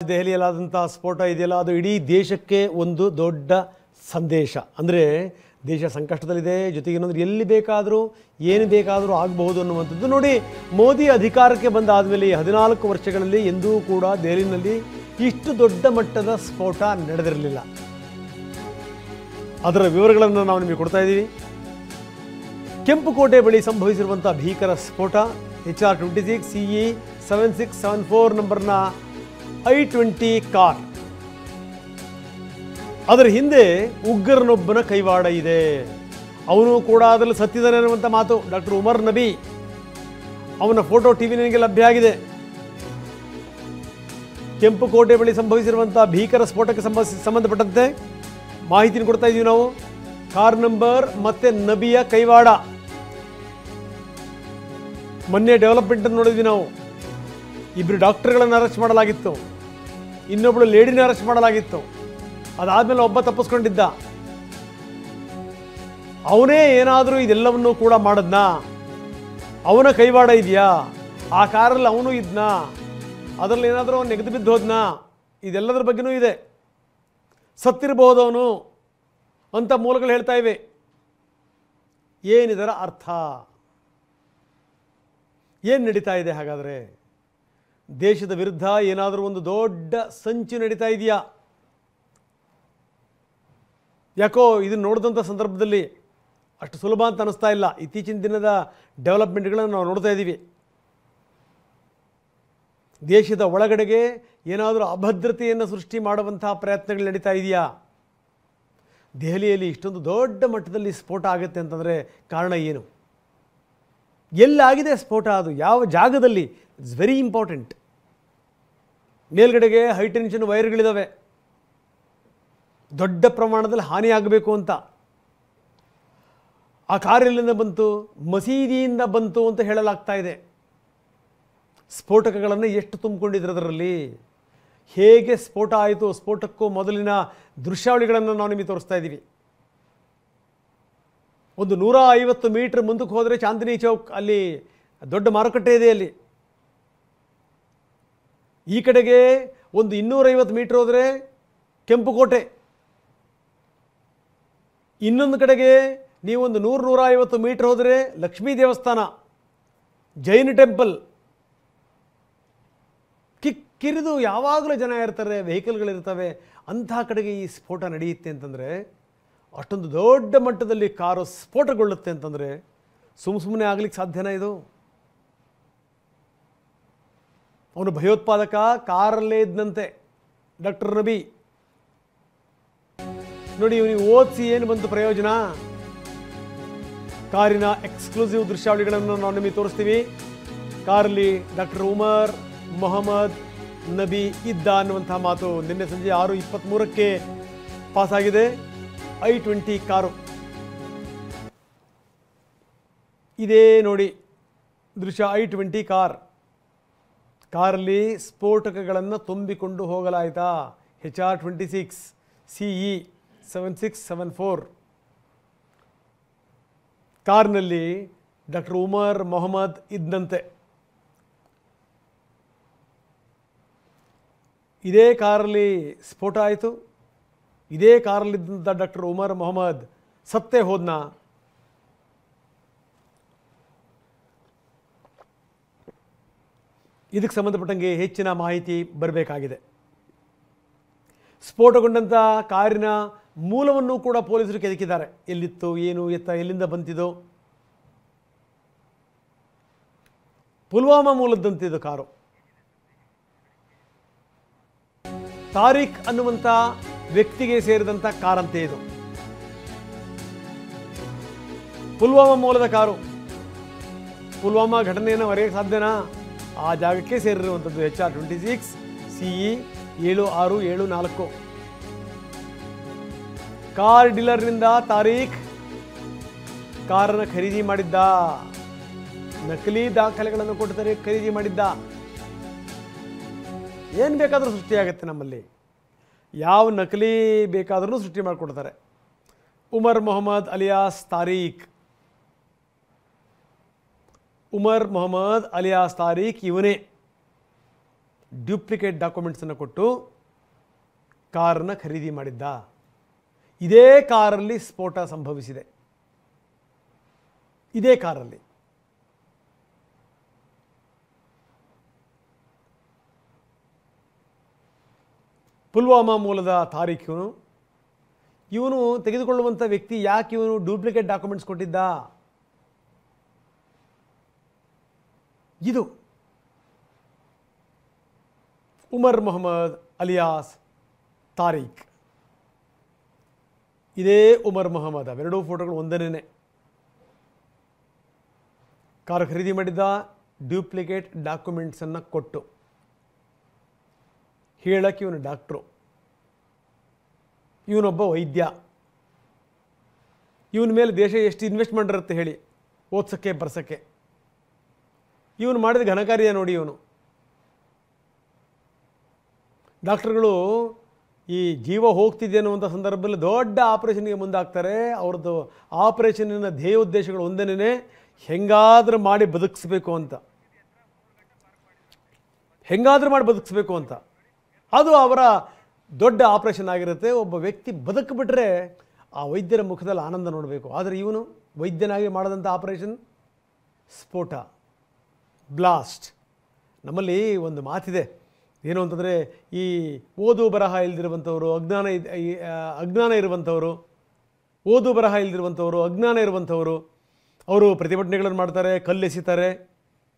ದೆಹಲಿಯಲ್ಲಾದಂಥ ಸ್ಫೋಟ ಇದೆಯಲ್ಲ, ಅದು ಇಡೀ ದೇಶಕ್ಕೆ ಒಂದು ದೊಡ್ಡ ಸಂದೇಶ. ಅಂದರೆ ದೇಶ ಸಂಕಷ್ಟದಲ್ಲಿದೆ, ಜೊತೆಗೆ ಏನಂದ್ರೆ ಎಲ್ಲಿ ಬೇಕಾದರೂ ಏನು ಬೇಕಾದರೂ ಆಗಬಹುದು ಅನ್ನುವಂಥದ್ದು. ನೋಡಿ, ಮೋದಿ ಅಧಿಕಾರಕ್ಕೆ ಬಂದಾದಮೇಲೆ 14 ವರ್ಷಗಳಲ್ಲಿ ಎಂದೂ ಕೂಡ ದೆಹಲಿನಲ್ಲಿ ಇಷ್ಟು ದೊಡ್ಡ ಮಟ್ಟದ ಸ್ಫೋಟ ನಡೆದಿರಲಿಲ್ಲ. ಅದರ ವಿವರಗಳನ್ನು ನಾವು ನಿಮಗೆ ಕೊಡ್ತಾ ಇದ್ದೀವಿ. ಕೆಂಪುಕೋಟೆ ಬಳಿ ಸಂಭವಿಸಿರುವಂಥ ಭೀಕರ ಸ್ಫೋಟ, HR-26 CE 7674 ನಂಬರ್ನ I-20 ಕಾರ್. ಅದರ ಹಿಂದೆ ಉಗ್ರನೊಬ್ಬನ ಕೈವಾಡ ಇದೆ. ಅವನು ಕೂಡ ಅದರಲ್ಲಿ ಸತ್ತಿದ್ದಾನೆ ಅನ್ನುವಂಥ ಮಾತು. ಡಾಕ್ಟರ್ ಉಮರ್ ನಬಿ, ಅವನ ಫೋಟೋ ಟಿವಿನಿಗೆ ಲಭ್ಯ ಆಗಿದೆ. ಕೆಂಪುಕೋಟೆ ಬಳಿ ಸಂಭವಿಸಿರುವಂಥ ಭೀಕರ ಸ್ಫೋಟಕ್ಕೆ ಸಂಬಂಧಪಟ್ಟಂತೆ ಮಾಹಿತಿಯನ್ನು ಕೊಡ್ತಾ ಇದ್ದೀವಿ ನಾವು. ಕಾರ್ ನಂಬರ್ ಮತ್ತೆ ನಬಿಯ ಕೈವಾಡ. ಮೊನ್ನೆ ಡೆವಲಪ್ಮೆಂಟ್ ನೋಡಿದ್ವಿ ನಾವು. ಇಬ್ಬರು ಡಾಕ್ಟರ್ಗಳನ್ನು ಅರೆಸ್ಟ್ ಮಾಡಲಾಗಿತ್ತು, ಇನ್ನೊಬ್ಬಳು ಲೇಡಿನ ಅರೆಸ್ಟ್ ಮಾಡಲಾಗಿತ್ತು. ಅದಾದಮೇಲೆ ಒಬ್ಬ ತಪ್ಪಿಸ್ಕೊಂಡಿದ್ದ. ಅವನೇ ಏನಾದರೂ ಇದೆಲ್ಲವನ್ನೂ ಕೂಡ ಮಾಡದ್ನಾ? ಅವನ ಕೈವಾಡ ಇದೆಯಾ? ಆ ಕಾರಲ್ಲಿ ಅವನು ಇದ್ನಾ? ಅದರಲ್ಲಿ ಏನಾದರೂ ಅವನು ನೆಗೆದು ಬಿದ್ದು ಹೋದ್ನಾ? ಇದೆಲ್ಲದರ ಬಗ್ಗೆನೂ ಇದೆ. ಸತ್ತಿರಬಹುದು ಅವನು ಅಂತ ಮೂಲಗಳು ಹೇಳ್ತಾ ಇವೆ. ಏನಿದರ ಅರ್ಥ? ಏನು ನಡೀತಾ ಇದೆ ಹಾಗಾದರೆ? ದೇಶದ ವಿರುದ್ಧ ಏನಾದರೂ ಒಂದು ದೊಡ್ಡ ಸಂಚು ನಡೀತಾ ಇದೆಯಾ? ಯಾಕೋ ಇದನ್ನು ನೋಡಿದಂಥ ಸಂದರ್ಭದಲ್ಲಿ ಅಷ್ಟು ಸುಲಭ ಅಂತ ಅನ್ನಿಸ್ತಾ ಇಲ್ಲ. ಇತ್ತೀಚಿನ ದಿನದ ಡೆವಲಪ್ಮೆಂಟ್ಗಳನ್ನು ನಾವು ನೋಡ್ತಾ ಇದ್ದೀವಿ. ದೇಶದ ಒಳಗಡೆಗೆ ಏನಾದರೂ ಅಭದ್ರತೆಯನ್ನು ಸೃಷ್ಟಿ ಮಾಡುವಂತಹ ಪ್ರಯತ್ನಗಳು ನಡೀತಾ ಇದೆಯಾ? ದೆಹಲಿಯಲ್ಲಿ ಇಷ್ಟೊಂದು ದೊಡ್ಡ ಮಟ್ಟದಲ್ಲಿ ಸ್ಫೋಟ ಆಗುತ್ತೆ ಅಂತಂದರೆ ಕಾರಣ ಏನು? ಎಲ್ಲಾಗಿದೆ ಸ್ಫೋಟ? ಅದು ಯಾವ ಜಾಗದಲ್ಲಿ? It's very important. ಮೇಲ್ಗಡೆಗೆ ಹೈ ಟೆನ್ಷನ್ ವೈರ್ಗಳಿದ್ದಾವೆ. ದೊಡ್ಡ ಪ್ರಮಾಣದಲ್ಲಿ ಹಾನಿಯಾಗಬೇಕು ಅಂತ. ಆ ಕಾರೆಲ್ಲಿಂದ ಬಂತು? ಮಸೀದಿಯಿಂದ ಬಂತು ಅಂತ ಹೇಳಲಾಗ್ತಾ ಇದೆ. ಸ್ಫೋಟಕಗಳನ್ನು ಎಷ್ಟು ತುಂಬಿಕೊಂಡಿದ್ರು ಅದರಲ್ಲಿ? ಹೇಗೆ ಸ್ಫೋಟ ಆಯಿತು? ಸ್ಫೋಟಕ್ಕೂ ಮೊದಲಿನ ದೃಶ್ಯಾವಳಿಗಳನ್ನು ನಾವು ನಿಮಗೆ ತೋರಿಸ್ತಾ ಇದ್ದೀವಿ. ಒಂದು 150 ಮೀಟರ್ ಮುಂದಕ್ಕೆ ಹೋದರೆ ಚಾಂದಿನಿ ಚೌಕ್, ಅಲ್ಲಿ ದೊಡ್ಡ ಮಾರುಕಟ್ಟೆ ಇದೆ. ಅಲ್ಲಿ ಈ ಕಡೆಗೆ ಒಂದು 250 ಮೀಟರ್ ಹೋದರೆ ಕೆಂಪುಕೋಟೆ. ಇನ್ನೊಂದು ಕಡೆಗೆ ನೀವೊಂದು 100-150 ಮೀಟರ್ ಹೋದರೆ ಲಕ್ಷ್ಮೀ ದೇವಸ್ಥಾನ, ಜೈನ ಟೆಂಪಲ್. ಕಿರಿದು ಯಾವಾಗಲೂ ಜನ ಇರ್ತಾರೆ, ವೆಹಿಕಲ್ಗಳಿರ್ತವೆ. ಅಂತಹ ಕಡೆಗೆ ಈ ಸ್ಫೋಟ ನಡೆಯುತ್ತೆ ಅಂತಂದರೆ, ಅಷ್ಟೊಂದು ದೊಡ್ಡ ಮಟ್ಟದಲ್ಲಿ ಕಾರು ಸ್ಫೋಟಗೊಳ್ಳುತ್ತೆ ಅಂತಂದರೆ ಸುಮ್ಮನೆ ಆಗಲಿಕ್ಕೆ ಸಾಧ್ಯನಾ ಇದು? ಅವನು ಭಯೋತ್ಪಾದಕ, ಕಾರಲ್ಲೇ ಇದ್ದಂತೆ ಡಾಕ್ಟರ್ ನಬಿ. ನೋಡಿ, ನೀವು ಓದಿಸಿ ಏನು ಬಂತು ಪ್ರಯೋಜನ? ಕಾರಿನ ಎಕ್ಸ್ಕ್ಲೂಸಿವ್ ದೃಶ್ಯಾವಳಿಗಳನ್ನು ನಾವು ನಿಮಗೆ ತೋರಿಸ್ತೀವಿ. ಕಾರಲ್ಲಿ ಡಾಕ್ಟರ್ ಉಮರ್ ಮೊಹಮ್ಮದ್ ನಬಿ ಇದ್ದ ಅನ್ನುವಂಥ ಮಾತು ನಿನ್ನೆ ಸಂಜೆ 6:23ಕ್ಕೆ ಪಾಸಾಗಿದೆ. I-20 ಕಾರು ಇದೇ ನೋಡಿ ದೃಶ್ಯ. I-20 ಕಾರಲ್ಲಿ ಸ್ಫೋಟಕಗಳನ್ನು ತುಂಬಿಕೊಂಡು ಹೋಗಲಾಯಿತಾ? HR-26 CE 7674 ಕಾರ್ನಲ್ಲಿ ಡಾಕ್ಟರ್ ಉಮರ್ ಮೊಹಮ್ಮದ್ ಇದ್ದಂತೆ. ಇದೇ ಕಾರಲ್ಲಿ ಸ್ಫೋಟ ಆಯಿತು. ಇದೇ ಕಾರಲ್ಲಿದ್ದಂಥ ಡಾಕ್ಟರ್ ಉಮರ್ ಮೊಹಮ್ಮದ್ ಸತ್ತೇ ಹೋದ್ನ? ಇದಕ್ಕೆ ಸಂಬಂಧಪಟ್ಟಂಗೆ ಹೆಚ್ಚಿನ ಮಾಹಿತಿ ಬರಬೇಕಾಗಿದೆ. ಸ್ಫೋಟಗೊಂಡಂಥ ಕಾರಿನ ಮೂಲವನ್ನು ಕೂಡ ಪೊಲೀಸರು ಕೆದಕಿದ್ದಾರೆ. ಎಲ್ಲಿತ್ತು, ಏನು ಎತ್ತ, ಎಲ್ಲಿಂದ ಬಂತಿದ್ದು? ಪುಲ್ವಾಮಾ ಮೂಲದ್ದಂತಿದ್ದು ಕಾರು. ತಾರಿಕ್ ಅನ್ನುವಂಥ ವ್ಯಕ್ತಿಗೆ ಸೇರಿದಂಥ ಕಾರಂತೆ ಇದು. ಪುಲ್ವಾಮಾ ಮೂಲದ ಕಾರು. ಪುಲ್ವಾಮಾ ಘಟನೆಯನ್ನು ಮರೆಯೋಕ್ಕೆ ಸಾಧ್ಯನಾ? ಆ ಜಾಗಕ್ಕೆ ಸೇರಿರುವಂಥದ್ದು HR-26 CE 7674. ಕಾರ್ ಡೀಲರ್ನಿಂದ ತಾರೀಖ್ ಕಾರನ್ನು ಖರೀದಿ ಮಾಡಿದ್ದ. ನಕಲಿ ದಾಖಲೆಗಳನ್ನು ಕೊಟ್ಟು ಖರೀದಿ ಮಾಡಿದ್ದ. ಏನು ಬೇಕಾದರೂ ಸೃಷ್ಟಿಯಾಗುತ್ತೆ ನಮ್ಮಲ್ಲಿ. ಯಾವ ನಕಲಿ ಬೇಕಾದರೂ ಸೃಷ್ಟಿ ಮಾಡಿಕೊಡ್ತಾರೆ. ಉಮರ್ ಮೊಹಮ್ಮದ್ ಅಲಿಯಾಸ್ ತಾರೀಖ್. ಉಮರ್ ಮೊಹಮ್ಮದ್ ಅಲಿಯಾಸ್ ತಾರೀಖ್ ಇವನೇ. ಡ್ಯೂಪ್ಲಿಕೇಟ್ ಡಾಕ್ಯುಮೆಂಟ್ಸನ್ನು ಕೊಟ್ಟು ಕಾರನ್ನು ಖರೀದಿ ಮಾಡಿದ್ದ. ಇದೇ ಕಾರಲ್ಲಿ ಸ್ಫೋಟ ಸಂಭವಿಸಿದೆ. ಇದೇ ಕಾರಲ್ಲಿ. ಪುಲ್ವಾಮಾ ಮೂಲದ ತಾರೀಖ್ ಇವನು ತೆಗೆದುಕೊಳ್ಳುವಂಥ ವ್ಯಕ್ತಿ ಯಾಕೆ ಇವನು ಡೂಪ್ಲಿಕೇಟ್ ಡಾಕ್ಯುಮೆಂಟ್ಸ್ ಕೊಟ್ಟಿದ್ದ? ಇದು ಉಮರ್ ಮೊಹಮ್ಮದ್ ಅಲಿಯಾಸ್ ತಾರೀಖ್. ಇದೇ ಉಮರ್ ಮೊಹಮ್ಮದ್. ಅವೆರಡೂ ಫೋಟೋಗಳು ಒಂದನೇ. ಕಾರು ಖರೀದಿ ಮಾಡಿದ್ದ, ಡ್ಯೂಪ್ಲಿಕೇಟ್ ಡಾಕ್ಯುಮೆಂಟ್ಸನ್ನು ಕೊಟ್ಟು. ಹೇಳಕ್ಕೆ ಇವನು ಡಾಕ್ಟ್ರು, ಇವನೊಬ್ಬ ವೈದ್ಯ. ಇವನ ಮೇಲೆ ದೇಶ ಎಷ್ಟು ಇನ್ವೆಸ್ಟ್ ಮಾಡಿರುತ್ತೆ ಹೇಳಿ, ಓದ್ಸೋಕ್ಕೆ ಬರ್ಸೋಕ್ಕೆ. ಇವನು ಮಾಡಿದ ಘನಕಾರ್ಯ ನೋಡಿ. ಇವನು ಡಾಕ್ಟರ್ಗಳು ಈ ಜೀವ ಹೋಗ್ತಿದೆ ಅನ್ನುವಂಥ ಸಂದರ್ಭದಲ್ಲಿ ದೊಡ್ಡ ಆಪರೇಷನ್ಗೆ ಮುಂದಾಗ್ತಾರೆ. ಅವ್ರದ್ದು ಆಪರೇಷನ್ನಿನ ಧ್ಯೇಯೋದ್ದೇಶಗಳು ಒಂದೇನೇ, ಹೆಂಗಾದ್ರೂ ಮಾಡಿ ಬದುಕಿಸ್ಬೇಕು ಅಂತ. ಹೆಂಗಾದ್ರೂ ಮಾಡಿ ಬದುಕಿಸ್ಬೇಕು ಅಂತ. ಅದು ಅವರ ದೊಡ್ಡ ಆಪರೇಷನ್ ಆಗಿರುತ್ತೆ. ಒಬ್ಬ ವ್ಯಕ್ತಿ ಬದುಕಿಬಿಟ್ರೆ ಆ ವೈದ್ಯರ ಮುಖದಲ್ಲಿ ಆನಂದ ನೋಡಬೇಕು. ಆದರೆ ಇವನು ವೈದ್ಯನಾಗಿ ಮಾಡಿದಂಥ ಆಪರೇಷನ್ ಸ್ಫೋಟ, ಬ್ಲಾಸ್ಟ್. ನಮ್ಮಲ್ಲಿ ಒಂದು ಮಾತಿದೆ, ಏನು ಅಂತಂದರೆ, ಈ ಓದು ಬರಹ ಇಲ್ದಿರುವಂಥವರು, ಅಜ್ಞಾನ ಇರುವಂಥವರು, ಓದು ಬರಹ ಇಲ್ದಿರುವಂಥವರು, ಅಜ್ಞಾನ ಇರುವಂಥವರು, ಅವರು ಪ್ರತಿಭಟನೆಗಳನ್ನು ಮಾಡ್ತಾರೆ, ಕಲ್ಲೆಸಿತಾರೆ,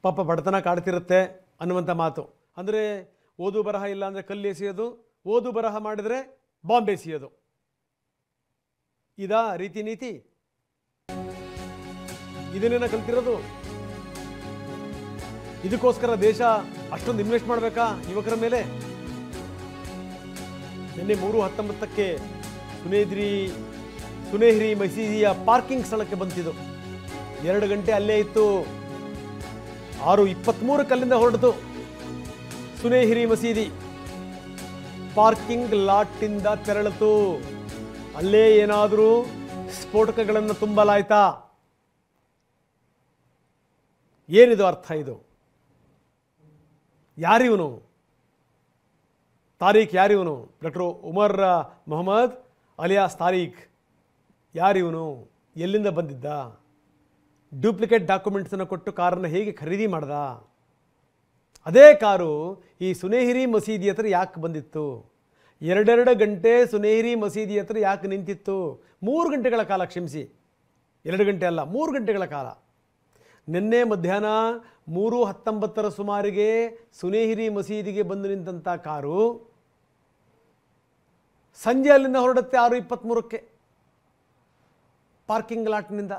ಪಾಪ ಬಡತನ ಕಾಡ್ತಿರುತ್ತೆ ಅನ್ನುವಂಥ ಮಾತು. ಅಂದರೆ ಓದು ಬರಹ ಇಲ್ಲ ಅಂದರೆ ಕಲ್ಲೆಸೆಯೋದು, ಓದು ಬರಹ ಮಾಡಿದರೆ ಬಾಂಬ್ ಎಸೆಯೋದು. ಇದಾ ರೀತಿ ನೀತಿ? ಇದನ್ನೇನ ಕಲ್ತಿರೋದು? ಇದಕ್ಕೋಸ್ಕರ ದೇಶ ಅಷ್ಟೊಂದು ಇನ್ವೆಸ್ಟ್ ಮಾಡಬೇಕಾ ಯುವಕರ ಮೇಲೆ? ನಿನ್ನೆ 3/19ಕ್ಕೆ ಸುನೇಹ್ರಿ ಮಸೀದಿಯ ಪಾರ್ಕಿಂಗ್ ಸ್ಥಳಕ್ಕೆ ಬಂತಿದ್ದು. 2 ಗಂಟೆ ಅಲ್ಲೇ ಇತ್ತು. 6:23ಕ್ಕೆ ಅಲ್ಲಿಂದ ಹೊರಟಿತು. ಸುನೇಹ್ರಿ ಮಸೀದಿ ಪಾರ್ಕಿಂಗ್ ಲಾಟಿಂದ ತೆರಳಿತು. ಅಲ್ಲೇ ಏನಾದರೂ ಸ್ಫೋಟಕಗಳನ್ನು ತುಂಬಲಾಯ್ತಾ? ಏನಿದು ಅರ್ಥ? ಇದು ಯಾರಿವನು? ತಾರೀಖ್ ಯಾರಿವನು? ಡಾಕ್ಟರ್ ಉಮರ್ ಮೊಹಮ್ಮದ್ ಅಲಿಯಾಸ್ ತಾರೀಖ್ ಯಾರಿವನು? ಎಲ್ಲಿಂದ ಬಂದಿದ್ದ? ಡ್ಯೂಪ್ಲಿಕೇಟ್ ಡಾಕ್ಯುಮೆಂಟ್ಸನ್ನು ಕೊಟ್ಟು ಕಾರನ್ನು ಹೇಗೆ ಖರೀದಿ ಮಾಡ್ದ? ಅದೇ ಕಾರು ಈ ಸುನೇಹ್ರಿ ಮಸೀದಿ ಹತ್ರ ಯಾಕೆ ಬಂದಿತ್ತು? 2 ಗಂಟೆ ಸುನೇಹ್ರಿ ಮಸೀದಿ ಹತ್ರ ಯಾಕೆ ನಿಂತಿತ್ತು? 3 ಗಂಟೆಗಳ ಕಾಲ, ಕ್ಷಮಿಸಿ, 2 ಗಂಟೆ ಅಲ್ಲ, 3 ಗಂಟೆಗಳ ಕಾಲ. ನಿನ್ನೆ ಮಧ್ಯಾಹ್ನ 3:19 ಸುಮಾರಿಗೆ ಸುನೇಹ್ರಿ ಮಸೀದಿಗೆ ಬಂದು ನಿಂತಹ ಕಾರು ಸಂಜೆ ಅಲ್ಲಿಂದ ಹೊರಡುತ್ತೆ 6:23ಕ್ಕೆ ಪಾರ್ಕಿಂಗ್ ಲಾಟ್ನಿಂದ.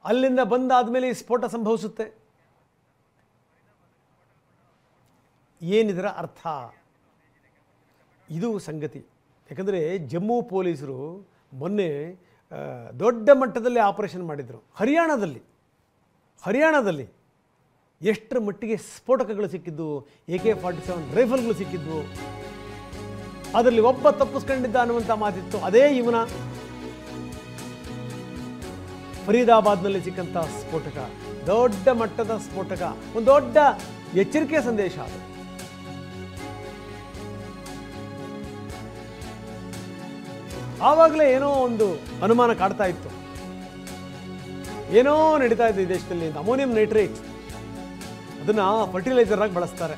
ಅಲ್ಲಿಂದ ಬಂದಾದಮೇಲೆ ಈ ಸ್ಫೋಟ ಸಂಭವಿಸುತ್ತೆ. ಏನಿದರ ಅರ್ಥ? ಇದು ಸಂಗತಿ. ಯಾಕಂದರೆ ಜಮ್ಮು ಪೊಲೀಸರು ಮೊನ್ನೆ ದೊಡ್ಡ ಮಟ್ಟದಲ್ಲಿ ಆಪರೇಷನ್ ಮಾಡಿದರು. ಹರಿಯಾಣದಲ್ಲಿ ಎಷ್ಟರ ಮಟ್ಟಿಗೆ ಸ್ಫೋಟಕಗಳು ಸಿಕ್ಕಿದ್ದು, AK-47 ರೈಫಲ್ಗಳು ಸಿಕ್ಕಿದ್ವು. ಅದರಲ್ಲಿ ಒಬ್ಬ ತಪ್ಪಿಸ್ಕೊಂಡಿದ್ದ ಅನ್ನುವಂಥ ಮಾತಿತ್ತು. ಅದೇ ಇವನ ಫರೀದಾಬಾದ್ನಲ್ಲಿ ಸಿಕ್ಕಂಥ ಸ್ಫೋಟಕ, ದೊಡ್ಡ ಮಟ್ಟದ ಸ್ಫೋಟಕ, ಒಂದು ದೊಡ್ಡ ಎಚ್ಚರಿಕೆಯ ಸಂದೇಶ ಅದು. ಆವಾಗಲೇ ಏನೋ ಒಂದು ಅನುಮಾನ ಕಾಡ್ತಾ ಇತ್ತು, ಏನೋ ನಡೀತಾ ಇದೆ ಈ ದೇಶದಲ್ಲಿ ಅಂತ. ಅಮೋನಿಯಂ ನೈಟ್ರೇಟ್ ಅದನ್ನು ಫರ್ಟಿಲೈಸರ್ ಆಗಿ ಬಳಸ್ತಾರೆ.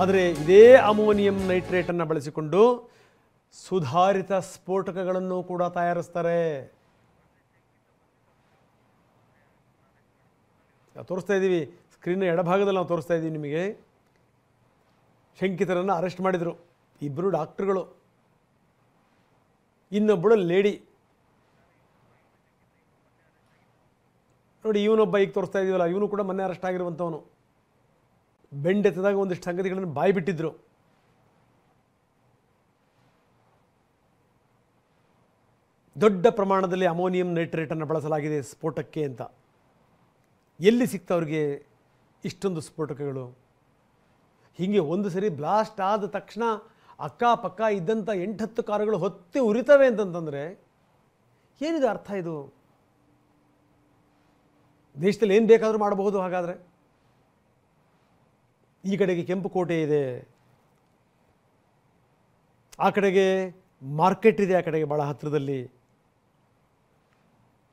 ಆದರೆ ಇದೇ ಅಮೋನಿಯಂ ನೈಟ್ರೇಟನ್ನು ಬಳಸಿಕೊಂಡು ಸುಧಾರಿತ ಸ್ಫೋಟಕಗಳನ್ನು ಕೂಡ ತಯಾರಿಸ್ತಾರೆ. ತೋರಿಸ್ತಾ ಇದ್ದೀವಿ, ಸ್ಕ್ರೀನ್ ಎಡಭಾಗದಲ್ಲಿ ನಾವು ತೋರಿಸ್ತಾ ಇದ್ದೀವಿ ನಿಮಗೆ. ಶಂಕಿತರನ್ನು ಅರೆಸ್ಟ್ ಮಾಡಿದರು. 2 ಡಾಕ್ಟರ್ಗಳು, ಇನ್ನೊಬ್ಬಳು ಲೇಡಿ. ನೋಡಿ, ಇವನೊಬ್ಬ ಈಗ ತೋರಿಸ್ತಾ ಇದ್ದೀವಲ್ಲ, ಇವನು ಕೂಡ ಮೊನ್ನೆ ಅರೆಸ್ಟ್ ಆಗಿರುವಂಥವನು. ಬೆಂಡೆತ್ತದಾಗ ಒಂದಿಷ್ಟು ಸಂಗತಿಗಳನ್ನು ಬಾಯಿ ಬಿಟ್ಟಿದ್ರು. ದೊಡ್ಡ ಪ್ರಮಾಣದಲ್ಲಿ ಅಮೋನಿಯಂ ನೈಟ್ರೇಟನ್ನು ಬಳಸಲಾಗಿದೆ ಸ್ಫೋಟಕ್ಕೆ ಅಂತ. ಎಲ್ಲಿ ಸಿಗ್ತವ್ರಿಗೆ ಇಷ್ಟೊಂದು ಸ್ಫೋಟಕಗಳು? ಹೀಗೆ ಒಂದು ಸರಿ ಬ್ಲಾಸ್ಟ್ ಆದ ತಕ್ಷಣ ಅಕ್ಕಪಕ್ಕ ಇದ್ದಂಥ 8-10 ಕಾರುಗಳು ಹೊತ್ತಿ ಉರಿತವೆ ಅಂತಂತಂದರೆ ಏನಿದು ಅರ್ಥ? ಇದು ದೇಶದಲ್ಲಿ ಏನು ಬೇಕಾದರೂ ಮಾಡಬಹುದು. ಹಾಗಾದರೆ ಈ ಕಡೆಗೆ ಕೆಂಪುಕೋಟೆ ಇದೆ, ಆ ಕಡೆಗೆ ಮಾರ್ಕೆಟ್ ಇದೆ, ಆ ಕಡೆಗೆ ಭಾಳ ಹತ್ತಿರದಲ್ಲಿ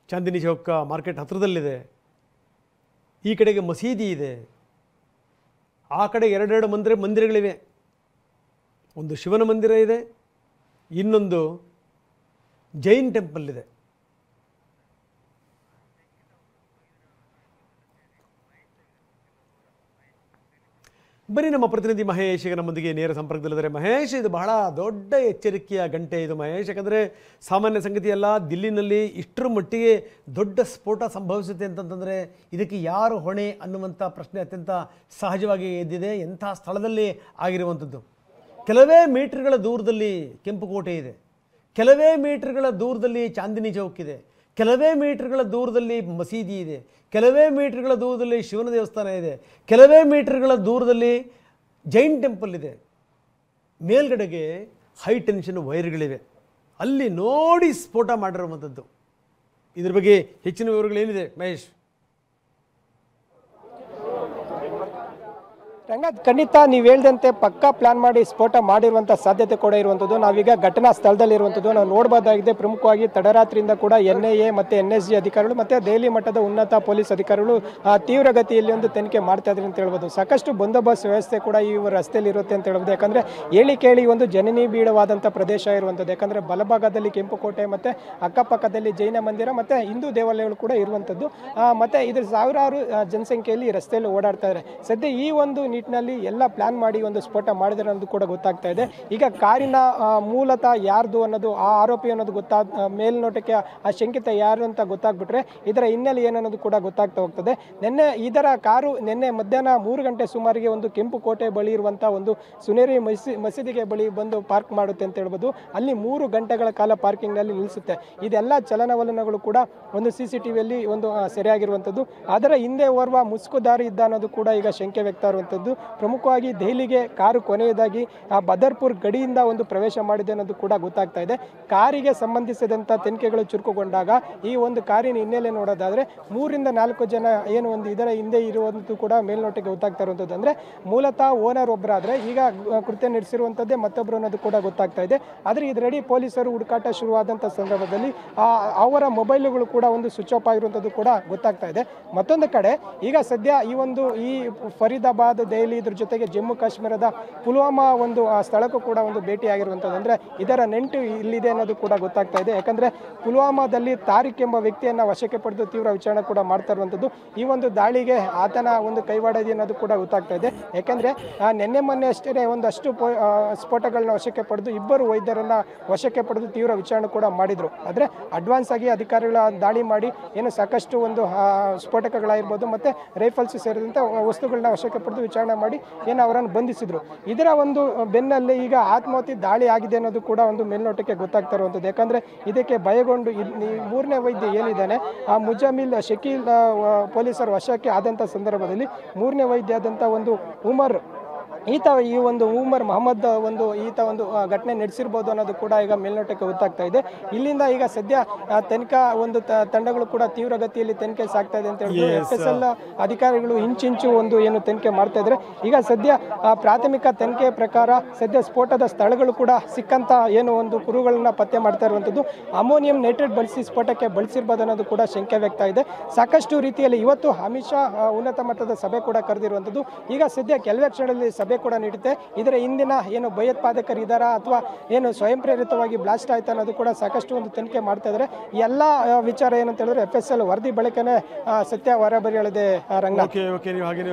ಚಾಂದಿನಿ ಚೌಕ ಮಾರ್ಕೆಟ್ ಹತ್ತಿರದಲ್ಲಿದೆ, ಈ ಕಡೆಗೆ ಮಸೀದಿ ಇದೆ, ಆ ಕಡೆ ಎರಡೆರಡು ಮಂದಿರಗಳಿವೆ. ಒಂದು ಶಿವನ ಮಂದಿರ ಇದೆ, ಇನ್ನೊಂದು ಜೈನ್ ಟೆಂಪಲ್ ಇದೆ. ಬನ್ನಿ ನಮ್ಮ ಪ್ರತಿನಿಧಿ ಮಹೇಶ್ ಈಗ ನಮ್ಮೊಂದಿಗೆ ನೇರ ಸಂಪರ್ಕದಲ್ಲಿದ್ದಾರೆ. ಮಹೇಶ್, ಇದು ಬಹಳ ದೊಡ್ಡ ಎಚ್ಚರಿಕೆಯ ಗಂಟೆ ಇದು ಮಹೇಶ್, ಯಾಕಂದರೆ ಸಾಮಾನ್ಯ ಸಂಗತಿ ಅಲ್ಲ. ದಿಲ್ಲಿನಲ್ಲಿ ಇಷ್ಟರ ಮಟ್ಟಿಗೆ ದೊಡ್ಡ ಸ್ಫೋಟ ಸಂಭವಿಸುತ್ತೆ ಅಂತಂತಂದರೆ ಇದಕ್ಕೆ ಯಾರು ಹೊಣೆ ಅನ್ನುವಂಥ ಪ್ರಶ್ನೆ ಅತ್ಯಂತ ಸಹಜವಾಗಿ ಎದ್ದಿದೆ. ಎಂಥ ಸ್ಥಳದಲ್ಲಿ ಆಗಿರುವಂಥದ್ದು. ಕೆಲವೇ ಮೀಟರ್ಗಳ ದೂರದಲ್ಲಿ ಕೆಂಪುಕೋಟೆ ಇದೆ, ಕೆಲವೇ ಮೀಟರ್ಗಳ ದೂರದಲ್ಲಿ ಚಾಂದಿನಿ ಚೌಕ್ ಇದೆ, ಕೆಲವೇ ಮೀಟರ್ಗಳ ದೂರದಲ್ಲಿ ಮಸೀದಿ ಇದೆ, ಕೆಲವೇ ಮೀಟರ್ಗಳ ದೂರದಲ್ಲಿ ಶಿವನ ದೇವಸ್ಥಾನ ಇದೆ, ಕೆಲವೇ ಮೀಟರ್ಗಳ ದೂರದಲ್ಲಿ ಜೈನ್ ಟೆಂಪಲ್ ಇದೆ. ಮೇಲ್ಗಡೆಗೆ ಹೈ ಟೆನ್ಷನ್ ವೈರ್ಗಳಿವೆ. ಅಲ್ಲಿ ನೋಡಿ ಸ್ಫೋಟ ಮಾಡಿರುವಂಥದ್ದು. ಇದ್ರ ಬಗ್ಗೆ ಹೆಚ್ಚಿನ ವಿವರಗಳೇನಿದೆ ಮಹೇಶ್? ರಂಗನಾಥ್, ಖಂಡಿತ ನೀವು ಹೇಳ್ದಂತೆ ಪಕ್ಕಾ ಪ್ಲಾನ್ ಮಾಡಿ ಸ್ಫೋಟ ಮಾಡಿರುವಂಥ ಸಾಧ್ಯತೆ ಕೂಡ ಇರುವಂಥದ್ದು. ನಾವೀಗ ಘಟನಾ ಸ್ಥಳದಲ್ಲಿ ಇರುವಂಥದ್ದು ನಾವು ನೋಡಬಹುದಾಗಿದೆ. ಪ್ರಮುಖವಾಗಿ ತಡರಾತ್ರಿಯಿಂದ ಕೂಡ NIA ಮತ್ತು NSG ಅಧಿಕಾರಿಗಳು ಮತ್ತು ದೆಹಲಿ ಮಟ್ಟದ ಉನ್ನತ ಪೊಲೀಸ್ ಅಧಿಕಾರಿಗಳು ತೀವ್ರಗತಿಯಲ್ಲಿ ಒಂದು ತನಿಖೆ ಮಾಡ್ತಾ ಇದ್ದಾರೆ ಅಂತ ಹೇಳ್ಬೋದು. ಸಾಕಷ್ಟು ಬಂದೋಬಸ್ತ್ ವ್ಯವಸ್ಥೆ ಕೂಡ ಈ ರಸ್ತೆಯಲ್ಲಿ ಇರುತ್ತೆ ಅಂತ ಹೇಳ್ಬೋದು. ಯಾಕಂದರೆ ಹೇಳಿ ಕೇಳಿ ಒಂದು ಜನನಿ ಬೀಡವಾದಂಥ ಪ್ರದೇಶ ಇರುವಂಥದ್ದು. ಯಾಕಂದರೆ ಬಲಭಾಗದಲ್ಲಿ ಕೆಂಪುಕೋಟೆ ಮತ್ತು ಅಕ್ಕಪಕ್ಕದಲ್ಲಿ ಜೈನ ಮಂದಿರ ಮತ್ತು ಹಿಂದೂ ದೇವಾಲಯಗಳು ಕೂಡ ಇರುವಂಥದ್ದು. ಮತ್ತು ಇದ್ರ ಸಾವಿರಾರು ಜನಸಂಖ್ಯೆಯಲ್ಲಿ ರಸ್ತೆಯಲ್ಲಿ ಓಡಾಡ್ತಾ ಇದ್ದಾರೆ. ಸದ್ಯ ಈ ಒಂದು ನಿಟ್ಟಿನಲ್ಲಿ ಎಲ್ಲ ಪ್ಲಾನ್ ಮಾಡಿ ಒಂದು ಸ್ಫೋಟ ಮಾಡಿದರೆ ಅನ್ನೋದು ಕೂಡ ಗೊತ್ತಾಗ್ತಾ ಇದೆ. ಈಗ ಕಾರಿನ ಮೂಲತಃ ಯಾರ್ದು ಅನ್ನೋದು, ಆ ಆರೋಪಿ ಅನ್ನೋದು ಮೇಲ್ನೋಟಕ್ಕೆ ಆ ಶಂಕಿತ ಯಾರು ಅಂತ ಗೊತ್ತಾಗ್ಬಿಟ್ರೆ ಇದರ ಹಿನ್ನೆಲೆ ಏನನ್ನೋದು ಕೂಡ ಗೊತ್ತಾಗ್ತಾ ಹೋಗ್ತದೆ. ಇದರ ಕಾರು ನಿನ್ನೆ ಮಧ್ಯಾಹ್ನ 3 ಗಂಟೆ ಸುಮಾರಿಗೆ ಒಂದು ಕೆಂಪುಕೋಟೆ ಬಳಿ ಇರುವಂಥ ಒಂದು ಸುನೇರಿ ಮಸೀದಿಗೆ ಬಳಿ ಬಂದು ಪಾರ್ಕ್ ಮಾಡುತ್ತೆ ಅಂತ ಹೇಳ್ಬೋದು. ಅಲ್ಲಿ 3 ಗಂಟೆಗಳ ಕಾಲ ಪಾರ್ಕಿಂಗ್ನಲ್ಲಿ ನಿಲ್ಲಿಸುತ್ತೆ. ಇದೆಲ್ಲ ಚಲನವಲನಗಳು ಕೂಡ ಒಂದು CCTVಯಲ್ಲಿ ಒಂದು ಸೆರೆಯಾಗಿರುವಂಥದ್ದು. ಅದರ ಹಿಂದೆ ಓರ್ವ ಮುಸುಕುದಾರಿ ಇದ್ದ ಅನ್ನೋದು ಕೂಡ ಈಗ ಶಂಕೆ ವ್ಯಕ್ತ ಇರುವಂಥದ್ದು. ಪ್ರಮುಖವಾಗಿ ದೆಹಲಿಗೆ ಕಾರು ಕೊನೆಯದಾಗಿ ಬದರ್ಪುರ್ ಗಡಿಯಿಂದ ಒಂದು ಪ್ರವೇಶ ಮಾಡಿದೆ ಅನ್ನೋದು ಕೂಡ ಗೊತ್ತಾಗ್ತಾ ಇದೆ. ಕಾರಿಗೆ ಸಂಬಂಧಿಸಿದಂಥ ತನಿಖೆಗಳು ಚುರುಕುಗೊಂಡಾಗ ಈ ಒಂದು ಕಾರಿನ ಹಿನ್ನೆಲೆ ನೋಡೋದಾದರೆ 3 ರಿಂದ 4 ಜನ ಏನು ಒಂದು ಇದರ ಹಿಂದೆ ಇರುವಂಥದ್ದು ಕೂಡ ಮೇಲ್ನೋಟಕ್ಕೆ ಗೊತ್ತಾಗ್ತಾ ಇರುವಂಥದ್ದು. ಅಂದರೆ ಮೂಲತಃ ಓನರ್ ಒಬ್ಬರಾದರೆ ಈಗ ಕೃತ್ಯ ನಡೆಸಿರುವಂಥದ್ದೇ ಮತ್ತೊಬ್ಬರು ಅನ್ನೋದು ಕೂಡ ಗೊತ್ತಾಗ್ತಾ ಇದೆ. ಆದರೆ ಇದರಡಿ ಪೊಲೀಸರು ಹುಡುಕಾಟ ಶುರುವಾದಂಥ ಸಂದರ್ಭದಲ್ಲಿ ಅವರ ಮೊಬೈಲುಗಳು ಕೂಡ ಒಂದು ಸ್ವಿಚ್ ಆಫ್ ಆಗಿರುವಂಥದ್ದು ಕೂಡ ಗೊತ್ತಾಗ್ತಾ ಇದೆ. ಮತ್ತೊಂದು ಕಡೆ ಈಗ ಸದ್ಯ ಈ ಫರೀದಾಬಾದ್, ದೆಹಲಿ, ಇದ್ರ ಜೊತೆಗೆ ಜಮ್ಮು ಕಾಶ್ಮೀರದ ಪುಲ್ವಾಮಾ ಒಂದು ಸ್ಥಳಕ್ಕೂ ಕೂಡ ಒಂದು ಭೇಟಿ ಆಗಿರುವಂಥದ್ದು. ಅಂದರೆ ಇದರ ನೆಂಟು ಇಲ್ಲಿದೆ ಅನ್ನೋದು ಕೂಡ ಗೊತ್ತಾಗ್ತಾ ಇದೆ. ಯಾಕಂದರೆ ಪುಲ್ವಾಮಾದಲ್ಲಿ ತಾರಿಕ್ ಎಂಬ ವ್ಯಕ್ತಿಯನ್ನು ವಶಕ್ಕೆ ಪಡೆದು ತೀವ್ರ ವಿಚಾರಣೆ ಕೂಡ ಮಾಡ್ತಾ ಇರುವಂಥದ್ದು. ಈ ಒಂದು ದಾಳಿಗೆ ಆತನ ಒಂದು ಕೈವಾಡ ಇದೆ ಅನ್ನೋದು ಕೂಡ ಗೊತ್ತಾಗ್ತಾ ಇದೆ. ಯಾಕೆಂದರೆ ಮೊನ್ನೆ ಅಷ್ಟೇ ಒಂದಷ್ಟು ಸ್ಫೋಟಗಳನ್ನ ವಶಕ್ಕೆ ಪಡೆದು 2 ವೈದ್ಯರನ್ನು ವಶಕ್ಕೆ ಪಡೆದು ತೀವ್ರ ವಿಚಾರಣೆ ಕೂಡ ಮಾಡಿದರು. ಆದರೆ ಅಡ್ವಾನ್ಸ್ ಆಗಿ ಅಧಿಕಾರಿಗಳ ದಾಳಿ ಮಾಡಿ ಏನು ಸಾಕಷ್ಟು ಒಂದು ಸ್ಫೋಟಕಗಳಾಗಿರ್ಬೋದು ಮತ್ತು ರೈಫಲ್ಸ್ ಸೇರಿದಂಥ ವಸ್ತುಗಳನ್ನ ವಶಕ್ಕೆ ಪಡೆದು ವಿಚಾರಣೆ ಮಾಡಿ ಏನು ಅವರನ್ನು ಬಂಧಿಸಿದ್ರು. ಇದರ ಒಂದು ಬೆನ್ನಲ್ಲೇ ಈಗ ಆತ್ಮಾಹುತಿ ದಾಳಿ ಆಗಿದೆ ಅನ್ನೋದು ಕೂಡ ಒಂದು ಮೇಲ್ನೋಟಕ್ಕೆ ಗೊತ್ತಾಗ್ತಾ ಇರುವಂಥದ್ದು. ಯಾಕಂದರೆ ಇದಕ್ಕೆ ಭಯಗೊಂಡು 3ನೇ ವೈದ್ಯ ಏನಿದ್ದಾನೆ ಆ ಮುಜಾಮಿಲ್ ಶಕೀಲ್ ಪೊಲೀಸರ ವಶಕ್ಕೆ ಆದಂಥ ಸಂದರ್ಭದಲ್ಲಿ 3ನೇ ವೈದ್ಯ ಆದಂಥ ಒಂದು ಉಮರ್ ಈ ಒಂದು ಉಮರ್ ಮೊಹಮ್ಮದ್ ಈತ ಒಂದು ಘಟನೆ ನಡೆಸಿರ್ಬೋದು ಅನ್ನೋದು ಕೂಡ ಈಗ ಮೇಲ್ನೋಟಕ್ಕೆ ಗೊತ್ತಾಗ್ತಾ ಇದೆ. ಇಲ್ಲಿಂದ ಈಗ ಸದ್ಯ ತನಿಖಾ ಒಂದು ತಂಡಗಳು ಕೂಡ ತೀವ್ರಗತಿಯಲ್ಲಿ ತನಿಖೆ ಸಾಗ್ತಾ ಇದೆ ಅಂತ ಹೇಳಿ FSL ಅಧಿಕಾರಿಗಳು ಇಂಚಿಂಚು ಒಂದು ಏನು ತನಿಖೆ ಮಾಡ್ತಾ ಇದ್ದಾರೆ. ಈಗ ಸದ್ಯ ಪ್ರಾಥಮಿಕ ತನಿಖೆ ಪ್ರಕಾರ ಸದ್ಯ ಸ್ಫೋಟದ ಸ್ಥಳಗಳು ಕೂಡ ಸಿಕ್ಕಂತ ಏನು ಒಂದು ಕುರುಗಳನ್ನ ಪತ್ತೆ ಮಾಡ್ತಾ ಇರುವಂಥದ್ದು. ಅಮೋನಿಯಂ ನೈಟ್ರೇಟ್ ಬಳಸಿ ಸ್ಫೋಟಕ್ಕೆ ಬಳಸಿರ್ಬೋದು ಅನ್ನೋದು ಕೂಡ ಶಂಕೆ ವ್ಯಕ್ತ ಇದೆ. ಸಾಕಷ್ಟು ರೀತಿಯಲ್ಲಿ ಇವತ್ತು ಅಮಿತ್ ಶಾ ಉನ್ನತ ಮಟ್ಟದ ಸಭೆ ಕೂಡ ಕರೆದಿರುವಂಥದ್ದು. ಈಗ ಸದ್ಯ ಕೆಲವೇ ಕ್ಷಣದಲ್ಲಿ ಸಭೆ ಕೂಡ ನೀಡುತ್ತೆ. ಇದರ ಹಿಂದಿನ ಏನು ಭಯೋತ್ಪಾದಕರು ಇದ್ದಾರಾ ಅಥವಾ ಏನು ಸ್ವಯಂ ಪ್ರೇರಿತವಾಗಿ ಬ್ಲಾಸ್ಟ್ ಆಯ್ತಾ ಅನ್ನೋದು ಕೂಡ ಸಾಕಷ್ಟು ಒಂದು ತನಿಖೆ ಮಾಡ್ತಾ ಇದ್ದಾರೆ. ಎಲ್ಲ ವಿಚಾರ ಏನಂತ ಹೇಳಿದ್ರೆ FSL ವರದಿ ಬಳಿಕನೇ ಸತ್ಯ ಹೊರಬರಿಯಲಿದೆ. ರಂಗ ಓಕೆ ನೀವು ಹಾಗೆ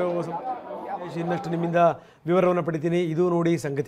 ಇನ್ನಷ್ಟು ನಿಮ್ಮಿಂದ ವಿವರವನ್ನು ಪಡಿತೀನಿ. ಇದು ನೋಡಿ ಸಂಗತಿ.